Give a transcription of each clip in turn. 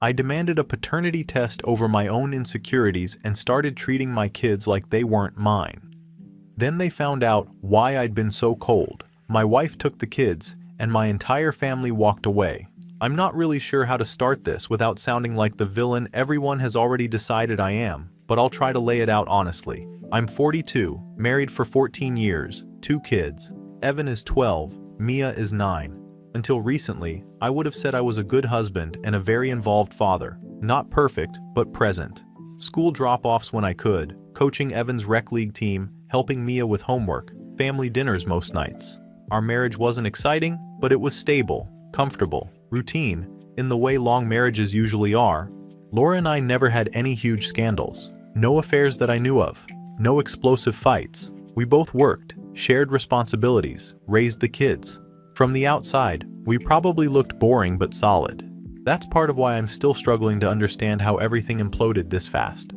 I demanded a paternity test over my own insecurities and started treating my kids like they weren't mine. Then they found out why I'd been so cold. My wife took the kids, and my entire family walked away. I'm not really sure how to start this without sounding like the villain everyone has already decided I am, but I'll try to lay it out honestly. I'm 42, married for 14 years, 2 kids. Evan is 12, Mia is 9. Until recently, I would have said I was a good husband and a very involved father. Not perfect, but present. School drop-offs when I could, coaching Evan's rec league team, helping Mia with homework, family dinners most nights. Our marriage wasn't exciting, but it was stable, comfortable, routine, in the way long marriages usually are. Laura and I never had any huge scandals. No affairs that I knew of. No explosive fights. We both worked, shared responsibilities, raised the kids. From the outside, we probably looked boring but solid. That's part of why I'm still struggling to understand how everything imploded this fast.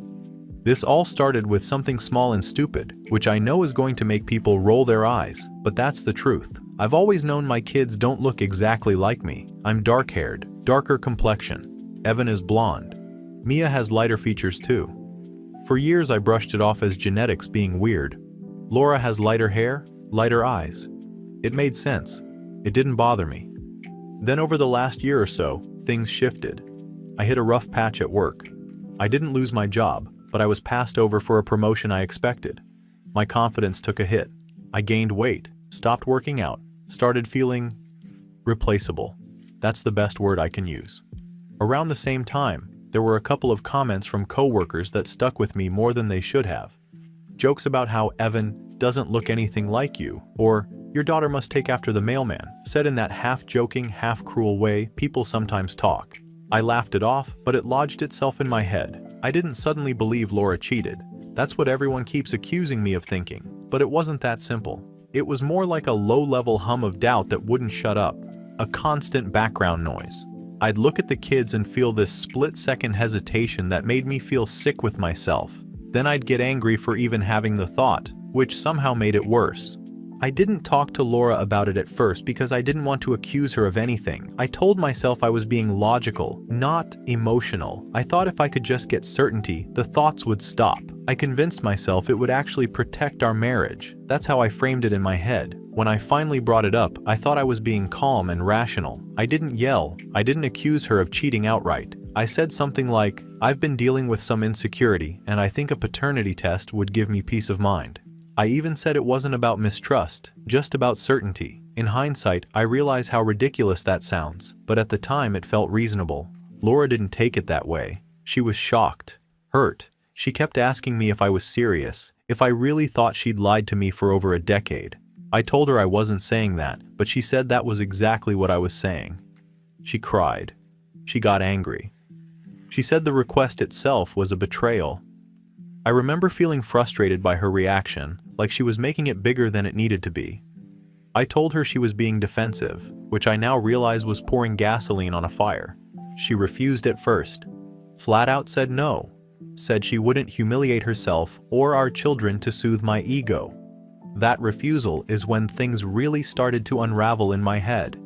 This all started with something small and stupid, which I know is going to make people roll their eyes, but that's the truth. I've always known my kids don't look exactly like me. I'm dark-haired, darker complexion. Evan is blonde. Mia has lighter features too. For years I brushed it off as genetics being weird. Laura has lighter hair, lighter eyes. It made sense. It didn't bother me. Then over the last year or so, things shifted. I hit a rough patch at work. I didn't lose my job, but I was passed over for a promotion I expected. My confidence took a hit. I gained weight, stopped working out, started feeling replaceable. That's the best word I can use. Around the same time, there were a couple of comments from coworkers that stuck with me more than they should have. Jokes about how Evan doesn't look anything like you, or your daughter must take after the mailman, said in that half-joking, half-cruel way people sometimes talk. I laughed it off, but it lodged itself in my head. I didn't suddenly believe Laura cheated. That's what everyone keeps accusing me of thinking, but it wasn't that simple. It was more like a low-level hum of doubt that wouldn't shut up, a constant background noise. I'd look at the kids and feel this split-second hesitation that made me feel sick with myself. Then I'd get angry for even having the thought, which somehow made it worse. I didn't talk to Laura about it at first because I didn't want to accuse her of anything. I told myself I was being logical, not emotional. I thought if I could just get certainty, the thoughts would stop. I convinced myself it would actually protect our marriage. That's how I framed it in my head. When I finally brought it up, I thought I was being calm and rational. I didn't yell. I didn't accuse her of cheating outright. I said something like, "I've been dealing with some insecurity, and I think a paternity test would give me peace of mind." I even said it wasn't about mistrust, just about certainty. In hindsight, I realize how ridiculous that sounds, but at the time it felt reasonable. Laura didn't take it that way. She was shocked, hurt. She kept asking me if I was serious, if I really thought she'd lied to me for over a decade. I told her I wasn't saying that, but she said that was exactly what I was saying. She cried. She got angry. She said the request itself was a betrayal. I remember feeling frustrated by her reaction, like she was making it bigger than it needed to be. I told her she was being defensive, which I now realize was pouring gasoline on a fire. She refused at first. Flat out said no. Said she wouldn't humiliate herself or our children to soothe my ego. That refusal is when things really started to unravel in my head.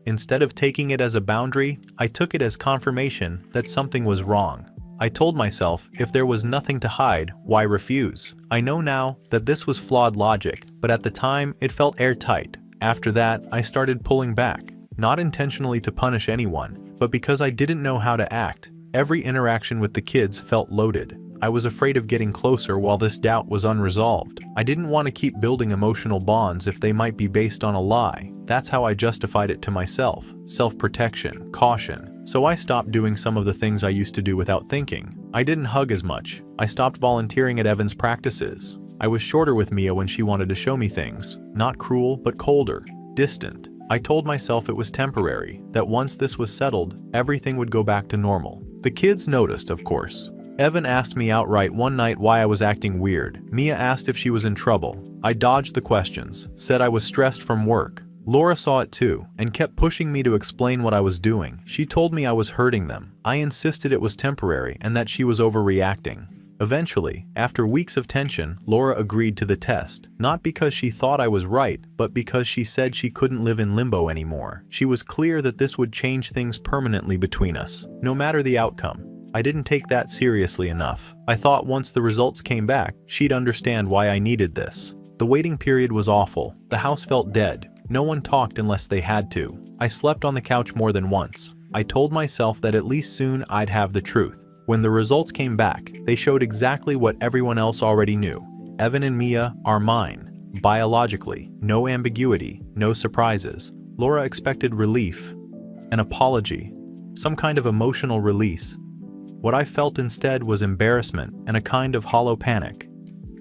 Instead of taking it as a boundary, I took it as confirmation that something was wrong. I told myself, if there was nothing to hide, why refuse? I know now that this was flawed logic, but at the time, it felt airtight. After that, I started pulling back, not intentionally to punish anyone, but because I didn't know how to act. Every interaction with the kids felt loaded. I was afraid of getting closer while this doubt was unresolved. I didn't want to keep building emotional bonds if they might be based on a lie. That's how I justified it to myself. Self-protection, caution. So I stopped doing some of the things I used to do without thinking. I didn't hug as much. I stopped volunteering at Evan's practices. I was shorter with Mia when she wanted to show me things. Not cruel, but colder, distant. I told myself it was temporary, that once this was settled, everything would go back to normal. The kids noticed, of course. Evan asked me outright one night why I was acting weird. Mia asked if she was in trouble. I dodged the questions, said I was stressed from work. Laura saw it too, and kept pushing me to explain what I was doing. She told me I was hurting them. I insisted it was temporary and that she was overreacting. Eventually, after weeks of tension, Laura agreed to the test, not because she thought I was right, but because she said she couldn't live in limbo anymore. She was clear that this would change things permanently between us, no matter the outcome. I didn't take that seriously enough. I thought once the results came back, she'd understand why I needed this. The waiting period was awful. The house felt dead. No one talked unless they had to. I slept on the couch more than once. I told myself that at least soon I'd have the truth. When the results came back, they showed exactly what everyone else already knew. Evan and Mia are mine. Biologically, no ambiguity, no surprises. Laura expected relief, an apology, some kind of emotional release. What I felt instead was embarrassment and a kind of hollow panic.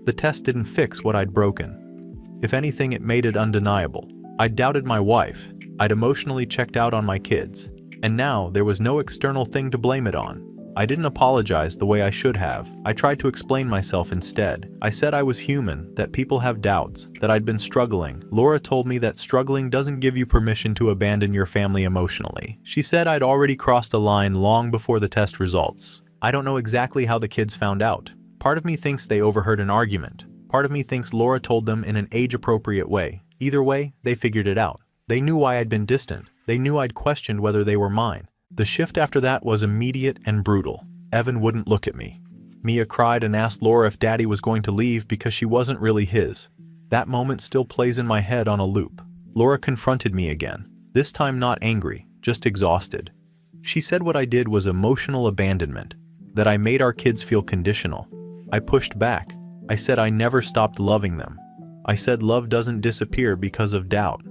The test didn't fix what I'd broken. If anything, it made it undeniable. I'd doubted my wife. I'd emotionally checked out on my kids. And now there was no external thing to blame it on. I didn't apologize the way I should have. I tried to explain myself instead. I said I was human, that people have doubts, that I'd been struggling. Laura told me that struggling doesn't give you permission to abandon your family emotionally. She said I'd already crossed a line long before the test results. I don't know exactly how the kids found out. Part of me thinks they overheard an argument. Part of me thinks Laura told them in an age-appropriate way. Either way, they figured it out. They knew why I'd been distant. They knew I'd questioned whether they were mine. The shift after that was immediate and brutal. Evan wouldn't look at me. Mia cried and asked Laura if Daddy was going to leave because she wasn't really his. That moment still plays in my head on a loop. Laura confronted me again, this time not angry, just exhausted. She said what I did was emotional abandonment, that I made our kids feel conditional. I pushed back. I said I never stopped loving them. I said love doesn't disappear because of doubt.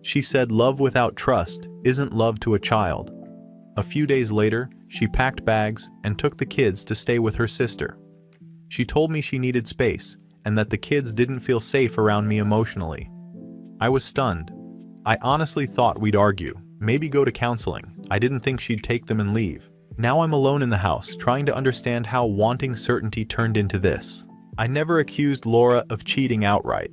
She said love without trust isn't love to a child. A few days later, she packed bags and took the kids to stay with her sister. She told me she needed space and that the kids didn't feel safe around me emotionally. I was stunned. I honestly thought we'd argue, maybe go to counseling. I didn't think she'd take them and leave. Now I'm alone in the house, trying to understand how wanting certainty turned into this. I never accused Laura of cheating outright.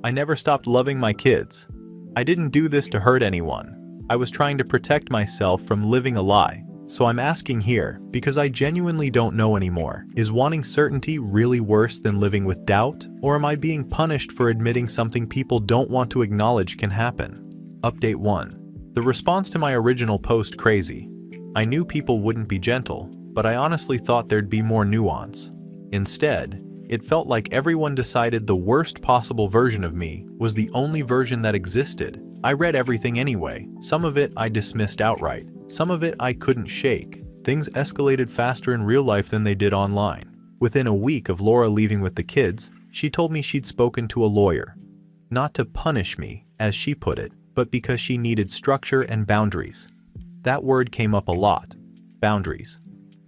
I never stopped loving my kids. I didn't do this to hurt anyone. I was trying to protect myself from living a lie. So I'm asking here, because I genuinely don't know anymore, is wanting certainty really worse than living with doubt? Or am I being punished for admitting something people don't want to acknowledge can happen? Update 1. The response to my original post crazy. I knew people wouldn't be gentle, but I honestly thought there'd be more nuance. Instead, it felt like everyone decided the worst possible version of me was the only version that existed. I read everything anyway. Some of it I dismissed outright. Some of it I couldn't shake. Things escalated faster in real life than they did online. Within a week of Laura leaving with the kids, she told me she'd spoken to a lawyer. Not to punish me, as she put it, but because she needed structure and boundaries. That word came up a lot. Boundaries.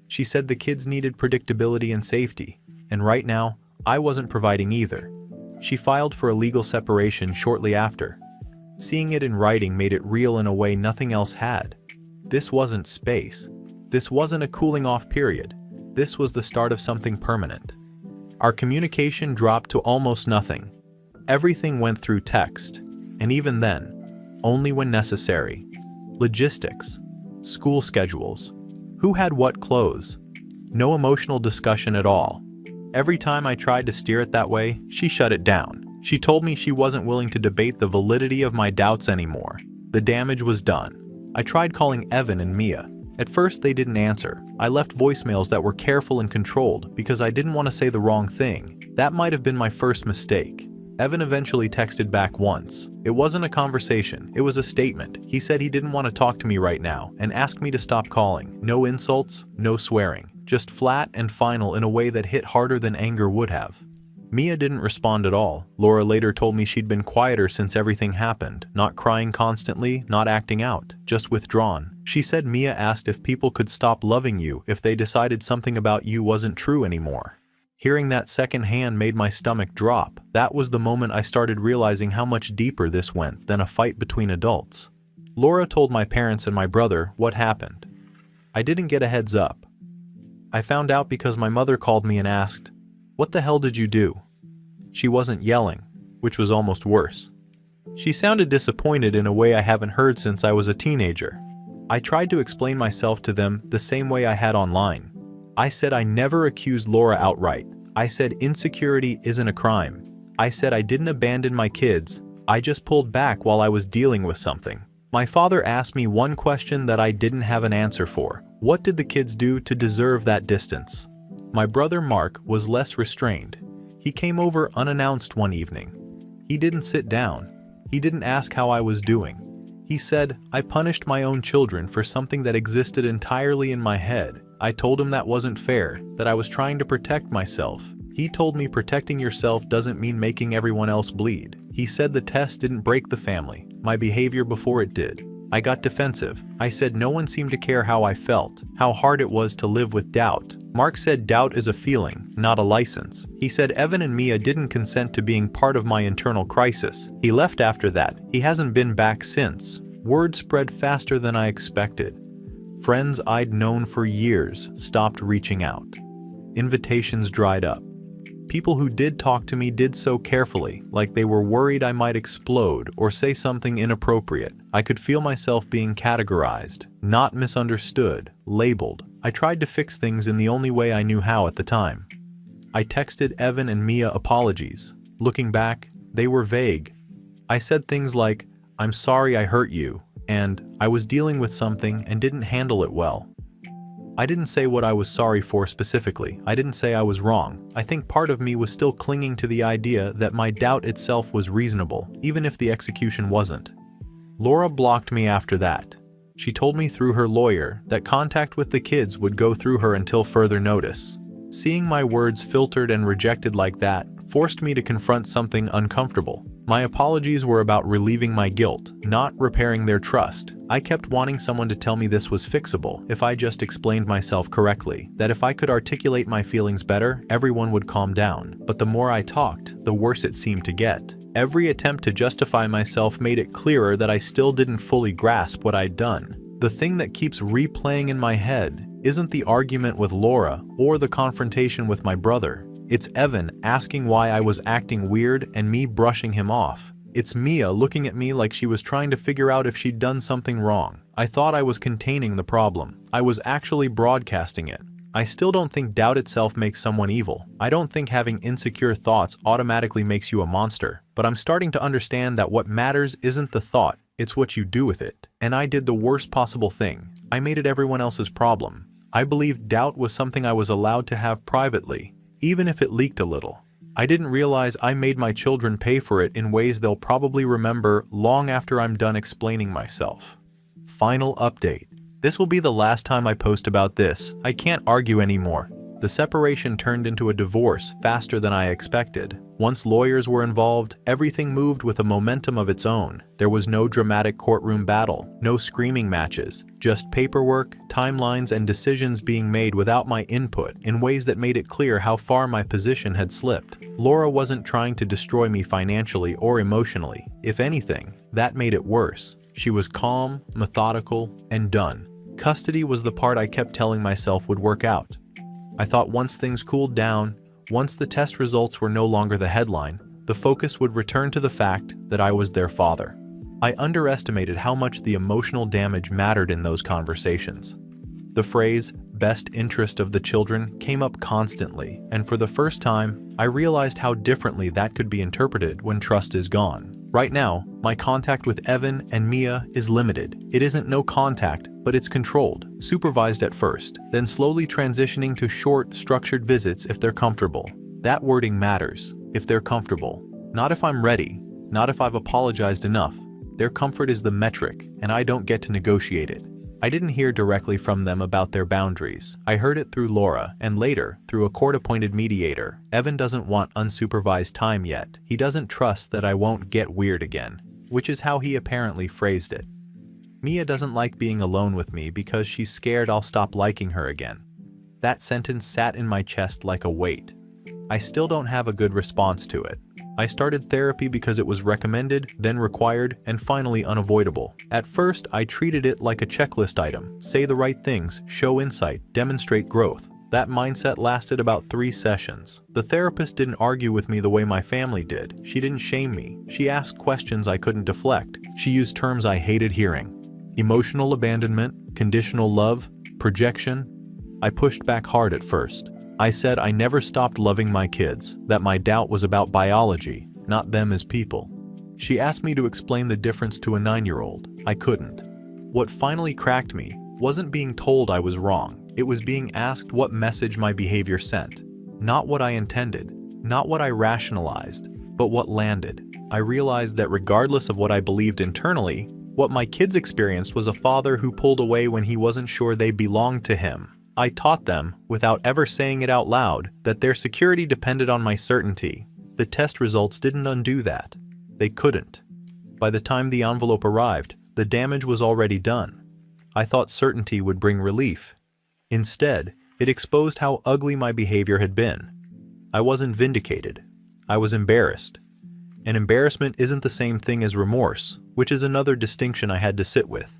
She said the kids needed predictability and safety, and right now, I wasn't providing either. She filed for a legal separation shortly after. Seeing it in writing made it real in a way nothing else had. This wasn't space. This wasn't a cooling off period. This was the start of something permanent. Our communication dropped to almost nothing. Everything went through text, and even then, only when necessary. Logistics, school schedules, who had what clothes. No emotional discussion at all. Every time I tried to steer it that way, she shut it down. She told me she wasn't willing to debate the validity of my doubts anymore. The damage was done. I tried calling Evan and Mia. At first, they didn't answer. I left voicemails that were careful and controlled because I didn't want to say the wrong thing. That might have been my first mistake. Evan eventually texted back once. It wasn't a conversation, it was a statement. He said he didn't want to talk to me right now and asked me to stop calling. No insults, no swearing. Just flat and final in a way that hit harder than anger would have. Mia didn't respond at all. Laura later told me she'd been quieter since everything happened, not crying constantly, not acting out, just withdrawn. She said Mia asked if people could stop loving you if they decided something about you wasn't true anymore. Hearing that secondhand made my stomach drop. That was the moment I started realizing how much deeper this went than a fight between adults. Laura told my parents and my brother what happened. I didn't get a heads up. I found out because my mother called me and asked, "What the hell did you do?" She wasn't yelling, which was almost worse. She sounded disappointed in a way I haven't heard since I was a teenager. I tried to explain myself to them the same way I had online. I said I never accused Laura outright. I said insecurity isn't a crime. I said I didn't abandon my kids. I just pulled back while I was dealing with something. My father asked me one question that I didn't have an answer for. What did the kids do to deserve that distance? My brother Mark was less restrained. He came over unannounced one evening. He didn't sit down. He didn't ask how I was doing. He said, I punished my own children for something that existed entirely in my head. I told him that wasn't fair, that I was trying to protect myself. He told me protecting yourself doesn't mean making everyone else bleed. He said the test didn't break the family, my behavior before it did. I got defensive. I said no one seemed to care how I felt, how hard it was to live with doubt. Mark said doubt is a feeling, not a license. He said Evan and Mia didn't consent to being part of my internal crisis. He left after that. He hasn't been back since. Word spread faster than I expected. Friends I'd known for years stopped reaching out. Invitations dried up. People who did talk to me did so carefully, like they were worried I might explode or say something inappropriate. I could feel myself being categorized, not misunderstood, labeled. I tried to fix things in the only way I knew how at the time. I texted Evan and Mia apologies. Looking back, they were vague. I said things like, I'm sorry I hurt you, and I was dealing with something and didn't handle it well. I didn't say what I was sorry for specifically. I didn't say I was wrong. I think part of me was still clinging to the idea that my doubt itself was reasonable, even if the execution wasn't. Laura blocked me after that. She told me through her lawyer that contact with the kids would go through her until further notice. Seeing my words filtered and rejected like that forced me to confront something uncomfortable. My apologies were about relieving my guilt, not repairing their trust. I kept wanting someone to tell me this was fixable if I just explained myself correctly, that if I could articulate my feelings better, everyone would calm down. But the more I talked, the worse it seemed to get. Every attempt to justify myself made it clearer that I still didn't fully grasp what I'd done. The thing that keeps replaying in my head isn't the argument with Laura or the confrontation with my brother. It's Evan asking why I was acting weird and me brushing him off. It's Mia looking at me like she was trying to figure out if she'd done something wrong. I thought I was containing the problem. I was actually broadcasting it. I still don't think doubt itself makes someone evil. I don't think having insecure thoughts automatically makes you a monster. But I'm starting to understand that what matters isn't the thought, it's what you do with it. And I did the worst possible thing. I made it everyone else's problem. I believed doubt was something I was allowed to have privately, even if it leaked a little. I didn't realize I made my children pay for it in ways they'll probably remember long after I'm done explaining myself. Final update. This will be the last time I post about this. I can't argue anymore. The separation turned into a divorce faster than I expected. Once lawyers were involved, everything moved with a momentum of its own. There was no dramatic courtroom battle, no screaming matches, just paperwork, timelines, and decisions being made without my input in ways that made it clear how far my position had slipped. Laura wasn't trying to destroy me financially or emotionally. If anything, that made it worse. She was calm, methodical, and done. Custody was the part I kept telling myself would work out. I thought once things cooled down, once the test results were no longer the headline, the focus would return to the fact that I was their father. I underestimated how much the emotional damage mattered in those conversations. The phrase, best interest of the children, came up constantly, and for the first time, I realized how differently that could be interpreted when trust is gone. Right now, my contact with Evan and Mia is limited. It isn't no contact, but it's controlled, supervised at first, then slowly transitioning to short, structured visits if they're comfortable. That wording matters, if they're comfortable. Not if I'm ready, not if I've apologized enough. Their comfort is the metric, and I don't get to negotiate it. I didn't hear directly from them about their boundaries. I heard it through Laura, and later, through a court-appointed mediator. Evan doesn't want unsupervised time yet. He doesn't trust that I won't get weird again, which is how he apparently phrased it. Mia doesn't like being alone with me because she's scared I'll stop liking her again. That sentence sat in my chest like a weight. I still don't have a good response to it. I started therapy because it was recommended, then required, and finally unavoidable. At first, I treated it like a checklist item. Say the right things, show insight, demonstrate growth. That mindset lasted about 3 sessions. The therapist didn't argue with me the way my family did. She didn't shame me. She asked questions I couldn't deflect. She used terms I hated hearing. Emotional abandonment, conditional love, projection. I pushed back hard at first. I said I never stopped loving my kids, that my doubt was about biology, not them as people. She asked me to explain the difference to a 9-year-old. I couldn't. What finally cracked me wasn't being told I was wrong. It was being asked what message my behavior sent. Not what I intended, not what I rationalized, but what landed. I realized that regardless of what I believed internally, what my kids experienced was a father who pulled away when he wasn't sure they belonged to him. I taught them, without ever saying it out loud, that their security depended on my certainty. The test results didn't undo that. They couldn't. By the time the envelope arrived, the damage was already done. I thought certainty would bring relief. Instead, it exposed how ugly my behavior had been. I wasn't vindicated. I was embarrassed. And embarrassment isn't the same thing as remorse, which is another distinction I had to sit with.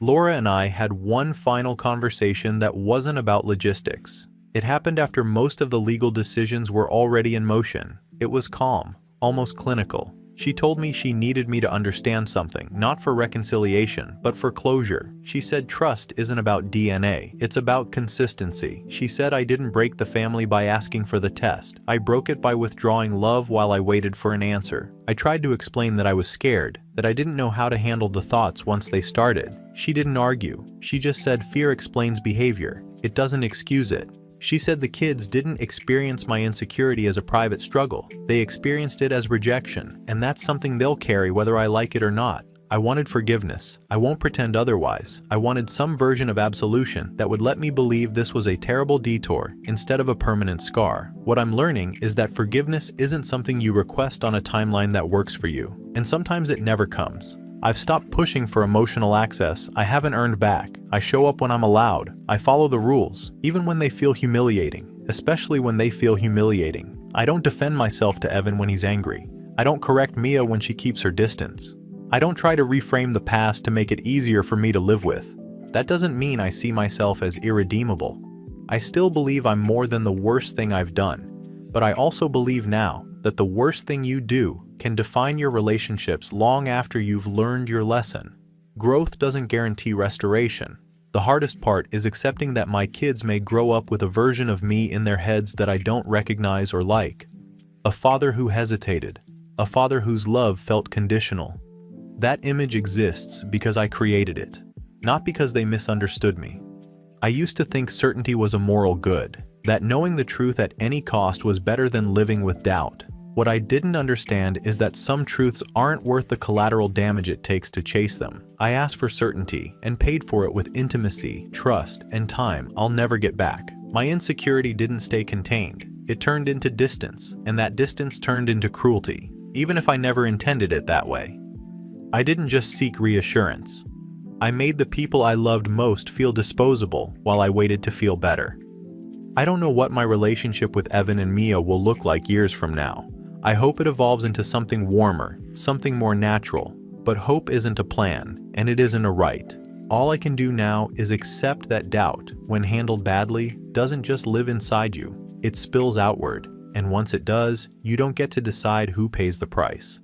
Laura and I had one final conversation that wasn't about logistics. It happened after most of the legal decisions were already in motion. It was calm, almost clinical. She told me she needed me to understand something, not for reconciliation, but for closure. She said trust isn't about DNA, it's about consistency. She said I didn't break the family by asking for the test. I broke it by withdrawing love while I waited for an answer. I tried to explain that I was scared, that I didn't know how to handle the thoughts once they started. She didn't argue. She just said fear explains behavior. It doesn't excuse it. She said the kids didn't experience my insecurity as a private struggle. They experienced it as rejection, and that's something they'll carry whether I like it or not. I wanted forgiveness. I won't pretend otherwise. I wanted some version of absolution that would let me believe this was a terrible detour instead of a permanent scar. What I'm learning is that forgiveness isn't something you request on a timeline that works for you, and sometimes it never comes. I've stopped pushing for emotional access I haven't earned back. I show up when I'm allowed. I follow the rules, even when they feel humiliating, especially when they feel humiliating. I don't defend myself to Evan when he's angry. I don't correct Mia when she keeps her distance. I don't try to reframe the past to make it easier for me to live with. That doesn't mean I see myself as irredeemable. I still believe I'm more than the worst thing I've done, but I also believe now that the worst thing you do can define your relationships long after you've learned your lesson. Growth doesn't guarantee restoration. The hardest part is accepting that my kids may grow up with a version of me in their heads that I don't recognize or like. A father who hesitated. A father whose love felt conditional. That image exists because I created it, not because they misunderstood me. I used to think certainty was a moral good, that knowing the truth at any cost was better than living with doubt. What I didn't understand is that some truths aren't worth the collateral damage it takes to chase them. I asked for certainty and paid for it with intimacy, trust, and time I'll never get back. My insecurity didn't stay contained. It turned into distance, and that distance turned into cruelty, even if I never intended it that way. I didn't just seek reassurance. I made the people I loved most feel disposable while I waited to feel better. I don't know what my relationship with Evan and Mia will look like years from now. I hope it evolves into something warmer, something more natural, but hope isn't a plan, and it isn't a right. All I can do now is accept that doubt, when handled badly, doesn't just live inside you, it spills outward, and once it does, you don't get to decide who pays the price.